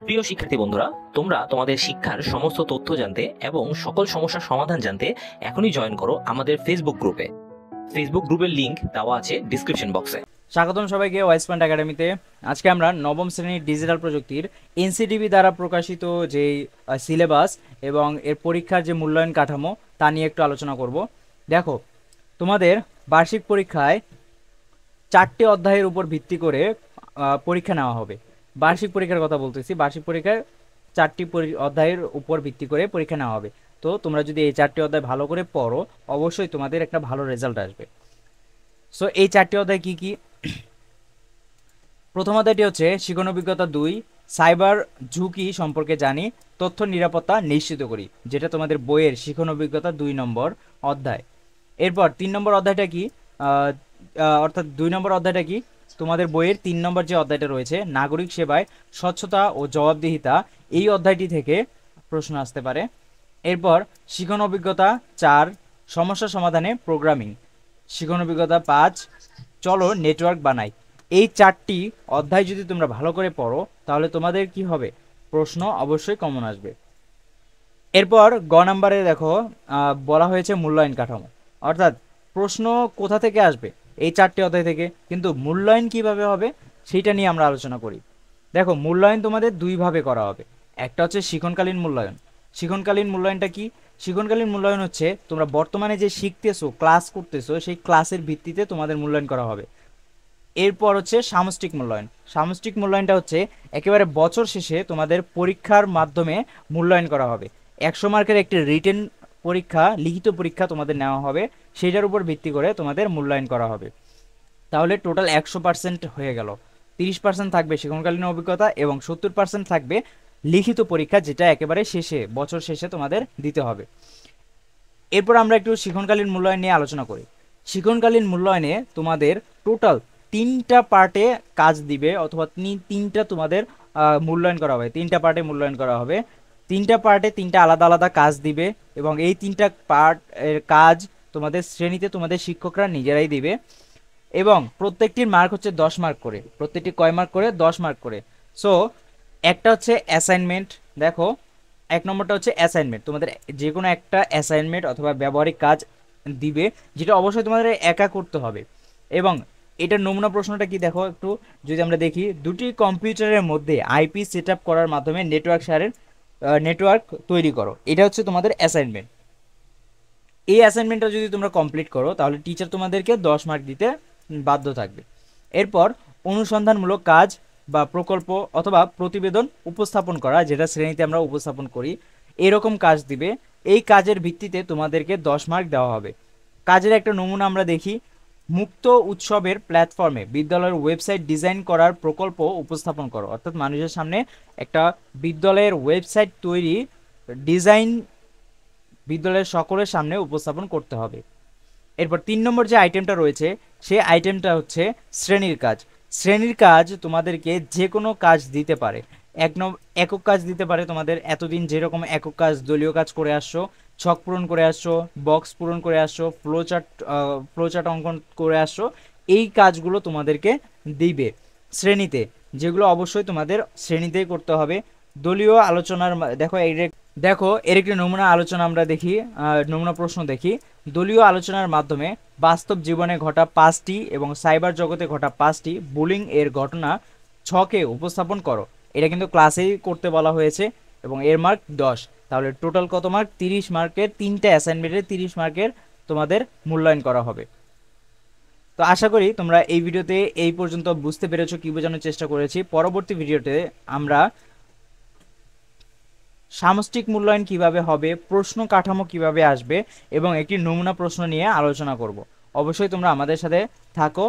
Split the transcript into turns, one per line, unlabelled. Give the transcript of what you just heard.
প্রিয় শিক্ষার্থী বন্ধুরা, তোমরা তোমাদের শিক্ষার সমস্ত তথ্য জানতে এবং সকল সমস্যার সমাধান জানতে এখনই জয়েন করো আমাদের ফেসবুক গ্রুপে। ফেসবুক গ্রুপের লিংক দেওয়া আছে ডিসক্রিপশন বক্সে।
স্বাগতম সবাইকে ওয়াইস পয়েন্ট একাডেমিতে। আজকে আমরা নবম শ্রেণীর ডিজিটাল প্রযুক্তির এনসিটিভি দ্বারা প্রকাশিত যেই সিলেবাস এবং এর পরীক্ষার যে মূল্যায়ন কাঠামো তা নিয়ে একটু আলোচনা করব। দেখো, তোমাদের বার্ষিক পরীক্ষায় 4টি অধ্যায়ের উপর ভিত্তি করে পরীক্ষা নেওয়া হবে। বার্ষিক পরীক্ষার কথা বলতেছি, বার্ষিক পরীক্ষায় 4টি অধ্যায়ের উপর ভিত্তি করে পরীক্ষা নেওয়া হবে। তো তোমরা যদি এই 4টি অধ্যায় ভালো করে পড়ো, অবশ্যই তোমাদের একটা ভালো রেজাল্ট আসবে। সো এই 4টি অধ্যায় কি কি? প্রথম অধ্যায়টি হচ্ছে শিখন অভিজ্ঞতা 2, সাইবার ঝুঁকি সম্পর্কে জানি, তথ্য নিরাপত্তা নিশ্চিত করি, যেটা তোমাদের বইয়ের শিখন অভিজ্ঞতা 2 নম্বর অধ্যায়। এরপর 3 নম্বর অধ্যায়টা কি? অর্থাৎ 2 নম্বর অধ্যায়টা কি? তোমাদের বইয়ের 3 নম্বর যে অধ্যায়টা রয়েছে, নাগরিক সেবায় স্বচ্ছতা ও জবাবদিহিতা, এই অধ্যায়টি থেকে প্রশ্ন আসতে পারে। এরপর শিখন অভিজ্ঞতা 4, সমস্যা সমাধানে প্রোগ্রামিং। শিখন অভিজ্ঞতা 5, চলো নেটওয়ার্ক বানাই। এই 4টি অধ্যায় যদি তোমরা ভালো করে পড়ো, তাহলে তোমাদের কি হবে? প্রশ্ন অবশ্যই কমন আসবে। এরপর গ নাম্বারে দেখো, বলা হয়েছে মূল্যায়ন কাঠামো, অর্থাৎ প্রশ্ন কোথা থেকে আসবে? এই 4টি অধ্যায় থেকে, কিন্তু মূল্যায়ন কিভাবে হবে সেইটা নিয়ে আমরা আলোচনা করি। দেখো, মূল্যায়ন তোমাদের দুইভাবে করা হবে। একটা হচ্ছে শিখনকালীন মূল্যায়ন। শিখনকালীন মূল্যায়নটা কি? শিখনকালীন মূল্যায়ন হচ্ছে তোমরা বর্তমানে যে শিখতেছো, ক্লাস করতেছো, সেই ক্লাসের ভিত্তিতে তোমাদের মূল্যায়ন করা হবে। এরপর হচ্ছে সামষ্টিক মূল্যায়ন। সামষ্টিক মূল্যায়নটা হচ্ছে একেবারে বছর শেষে তোমাদের পরীক্ষার মাধ্যমে মূল্যায়ন করা হবে। 100 মার্কের একটি রিটেন পরীক্ষা, লিখিত পরীক্ষা তোমাদের নেওয়া হবে, সেটার উপর ভিত্তি করে তোমাদের মূল্যায়ন করা হবে। তাহলে টোটাল 100% হয়ে গেল। 30% থাকবে শিক্ষণকালীন অভিজ্ঞতা এবং 70% থাকবে লিখিত পরীক্ষা, যেটা একেবারে শেষে, বছর শেষে তোমাদের দিতে হবে। এরপর আমরা একটু শিক্ষণকালীন মূল্যায়ন নিয়ে আলোচনা করি। শিক্ষণকালীন মূল্যায়নে তোমাদের টোটাল 3টা পার্টে কাজ দিবে, অথবা তিনটা তোমাদের মূল্যায়ন করা হবে। 3টা পার্টে মূল্যায়ন করা হবে। 3টা পার্টে 3টা আলাদা আলাদা কাজ দিবে, এবং এই 3টা পার্ট এর কাজ তোমাদের শ্রেণীতে তোমাদের শিক্ষকরা নিজেরাই দিবে, এবং প্রত্যেকটির মার্ক হচ্ছে 10 মার্ক করে। প্রত্যেকটি কয় মার্ক করে? 10 মার্ক করে। সো একটা হচ্ছে অ্যাসাইনমেন্ট। দেখো, 1 নম্বরটা হচ্ছে অ্যাসাইনমেন্ট। তোমাদের যে কোনো একটা অ্যাসাইনমেন্ট অথবা ব্যবহারিক কাজ দিবে, যেটা অবশ্যই তোমাদের একা করতে হবে। এবং এটার নমুনা প্রশ্নটা কি দেখো একটু, যদি আমরা দেখি, দুটি কম্পিউটারের মধ্যে আইপি সেট করার মাধ্যমে নেটওয়ার্ক তৈরি করো। এটা হচ্ছে তোমাদের অ্যাসাইনমেন্ট। এই অ্যাসাইনমেন্টটা যদি তোমরা কমপ্লিট করো, তাহলে টিচার তোমাদেরকে 10 মার্ক দিতে বাধ্য থাকবে। এরপর অনুসন্ধানমূলক কাজ বা প্রকল্প অথবা প্রতিবেদন উপস্থাপন করা, যেটা শ্রেণীতে আমরা উপস্থাপন করি, এরকম কাজ দিবে। এই কাজের ভিত্তিতে তোমাদেরকে 10 মার্ক দেওয়া হবে। কাজের একটা নমুনা আমরা দেখি। মুক্ত উৎসবের প্ল্যাটফর্মে বিদ্যালয়ের ওয়েবসাইট ডিজাইন করার প্রকল্প উপস্থাপন করো। অর্থাৎ মানুষের সামনে একটা বিদ্যালয়ের ওয়েবসাইট তৈরি ডিজাইন বিদ্যালয়ের সকলের সামনে উপস্থাপন করতে হবে। এরপর 3 নম্বর যে আইটেমটা রয়েছে, সেই আইটেমটা হচ্ছে শ্রেণীর কাজ। শ্রেণীর কাজ তোমাদেরকে যে কোনো কাজ দিতে পারে। একক কাজ দিতে পারে। তোমাদের এতদিন যেরকম একক কাজ, দলীয় কাজ করে আসছো, ছক পূরণ করে আসছো, বক্স পূরণ করে আসছো, ফ্লোচার্ট অঙ্কন করে আসছো, এই কাজগুলো তোমাদেরকে দিবে শ্রেণীতে, যেগুলো অবশ্যই তোমাদের শ্রেণীতেই করতে হবে। দলীয় আলোচনার দেখো এর একটি নমুনা আলোচনা আমরা দেখি, নমুনা প্রশ্ন দেখি। দলীয় আলোচনার মাধ্যমে বাস্তব জীবনে ঘটা 5টি এবং সাইবার জগতে ঘটা 5টি বুলিং এর ঘটনা ছকে উপস্থাপন করো। এটা কিন্তু ক্লাসেই করতে বলা হয়েছে, এবং এর মার্ক 10। তাহলে টোটাল কত মার্ক? 30 মার্কের 3টা অ্যাসাইনমেন্টে 30 মার্কের তোমাদের মূল্যায়ন করা হবে। তো আশা করি তোমরা এই ভিডিওতে এই পর্যন্ত বুঝতে পেরেছো কি বোঝানোর চেষ্টা করেছি। পরবর্তী ভিডিওতে আমরা সামষ্টিক মূল্যায়ন কিভাবে হবে, প্রশ্ন কাঠামো কিভাবে আসবে, এবং একটি নমুনা প্রশ্ন নিয়ে আলোচনা করব। অবশ্যই তোমরা আমাদের সাথে থাকো